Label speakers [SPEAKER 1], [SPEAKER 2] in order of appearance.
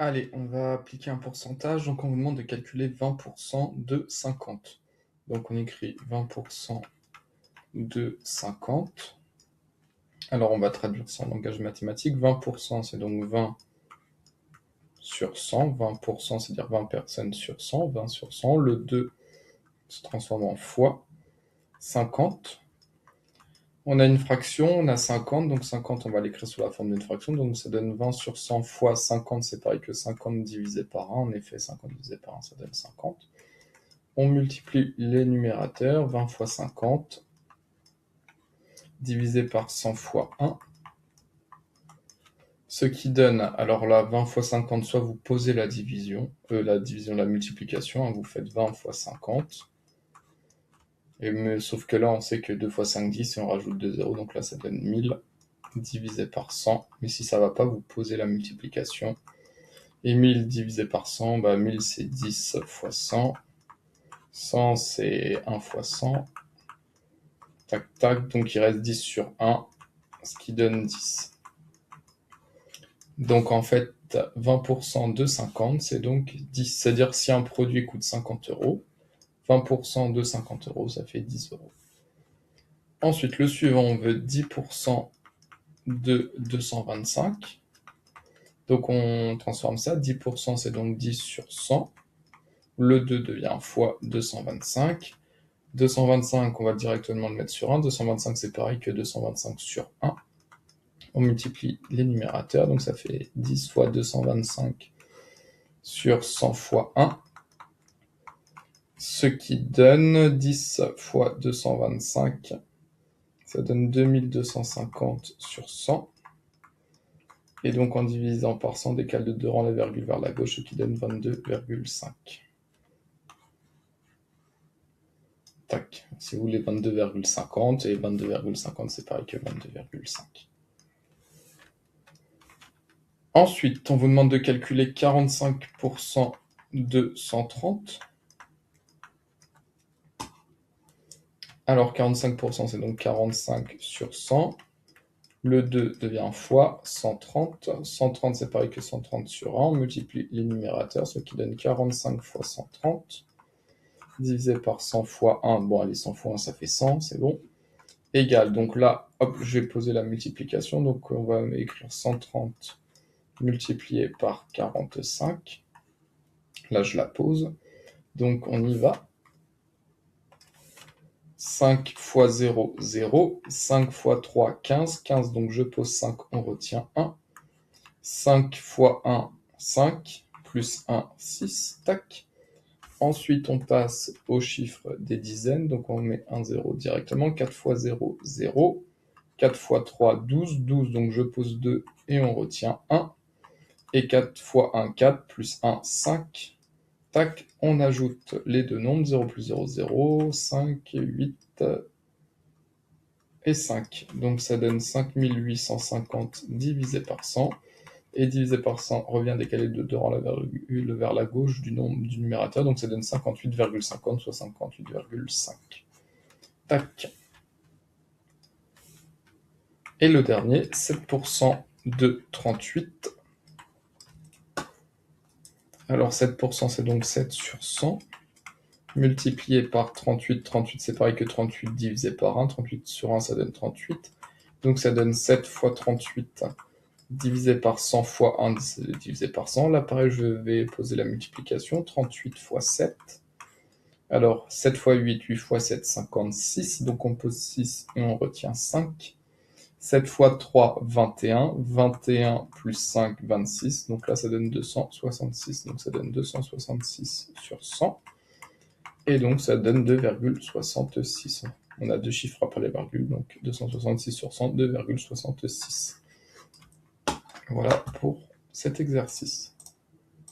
[SPEAKER 1] Allez, on va appliquer un pourcentage, donc on vous demande de calculer 20% de 50. Donc on écrit 20% de 50. Alors on va traduire ça en langage mathématique. 20% c'est donc 20 sur 100. 20% c'est-à-dire 20 personnes sur 100. 20 sur 100. Le 2 se transforme en fois 50. On a une fraction, on a 50, donc 50 on va l'écrire sous la forme d'une fraction, donc ça donne 20 sur 100 fois 50, c'est pareil que 50 divisé par 1, en effet 50 divisé par 1 ça donne 50. On multiplie les numérateurs, 20 fois 50, divisé par 100 fois 1, ce qui donne, alors là 20 fois 50, soit vous posez la multiplication, hein, vous faites 20 fois 50, sauf que là on sait que 2 fois 5, 10, et on rajoute 2 zéros, donc là ça donne 1000. Divisé par 100, mais si ça va pas, vous posez la multiplication. Et 1000 divisé par 100, 1000 c'est 10 fois 100, 100 c'est 1 fois 100, tac tac, donc il reste 10 sur 1, ce qui donne 10. Donc en fait, 20% de 50, c'est donc 10, c'est-à-dire si un produit coûte 50 euros, 20% de 50 euros, ça fait 10 euros. Ensuite, le suivant, on veut 10% de 225. Donc on transforme ça, 10% c'est donc 10 sur 100. Le 2 devient fois 225. 225, on va directement le mettre sur 1. 225, c'est pareil que 225 sur 1. On multiplie les numérateurs, donc ça fait 10 fois 225 sur 100 fois 1. Ce qui donne 10 fois 225, ça donne 2250 sur 100. Et donc en divisant par 100, décale de 2 rangs la virgule vers la gauche, ce qui donne 22,5. Tac. Si vous voulez 22,50, et 22,50 c'est pareil que 22,5. Ensuite, on vous demande de calculer 45% de 130. Alors 45% c'est donc 45 sur 100. Le 2 devient fois 130. 130 c'est pareil que 130 sur 1. On multiplie les numérateurs, ce qui donne 45 fois 130. Divisé par 100 fois 1. Bon, allez, 100 fois 1 ça fait 100, c'est bon. Égal, donc là, hop, je vais poser la multiplication. Donc on va écrire 130 multiplié par 45. Là, je la pose. Donc, on y va. 5 fois 0, 0. 5 fois 3, 15. 15, donc je pose 5, on retient 1. 5 fois 1, 5. Plus 1, 6. Tac. Ensuite, on passe au chiffre des dizaines. Donc, on met 1, 0 directement. 4 fois 0, 0. 4 fois 3, 12. 12, donc je pose 2 et on retient 1. Et 4 fois 1, 4, plus 1, 5. Tac, on ajoute les deux nombres, 0 plus 0, 0, 5, 8 et 5. Donc ça donne 5850 divisé par 100. Et divisé par 100 revient décaler de 2 rangs la virgule vers la gauche du numérateur. Donc ça donne 58,50, soit 58,5. Tac. Et le dernier, 7% de 38. Alors 7%, c'est donc 7 sur 100, multiplié par 38. 38, c'est pareil que 38 divisé par 1. 38 sur 1, ça donne 38. Donc ça donne 7 fois 38 divisé par 100 fois 1 divisé par 100. Là, pareil, je vais poser la multiplication. 38 fois 7. Alors, 7 fois 8, 8 fois 7, 56. Donc on pose 6 et on retient 5. 7 fois 3, 21. 21 plus 5, 26. Donc là, ça donne 266. Donc ça donne 266 sur 100. Et donc ça donne 2,66. On a deux chiffres après les virgules, donc 266 sur 100, 2,66. Voilà pour cet exercice.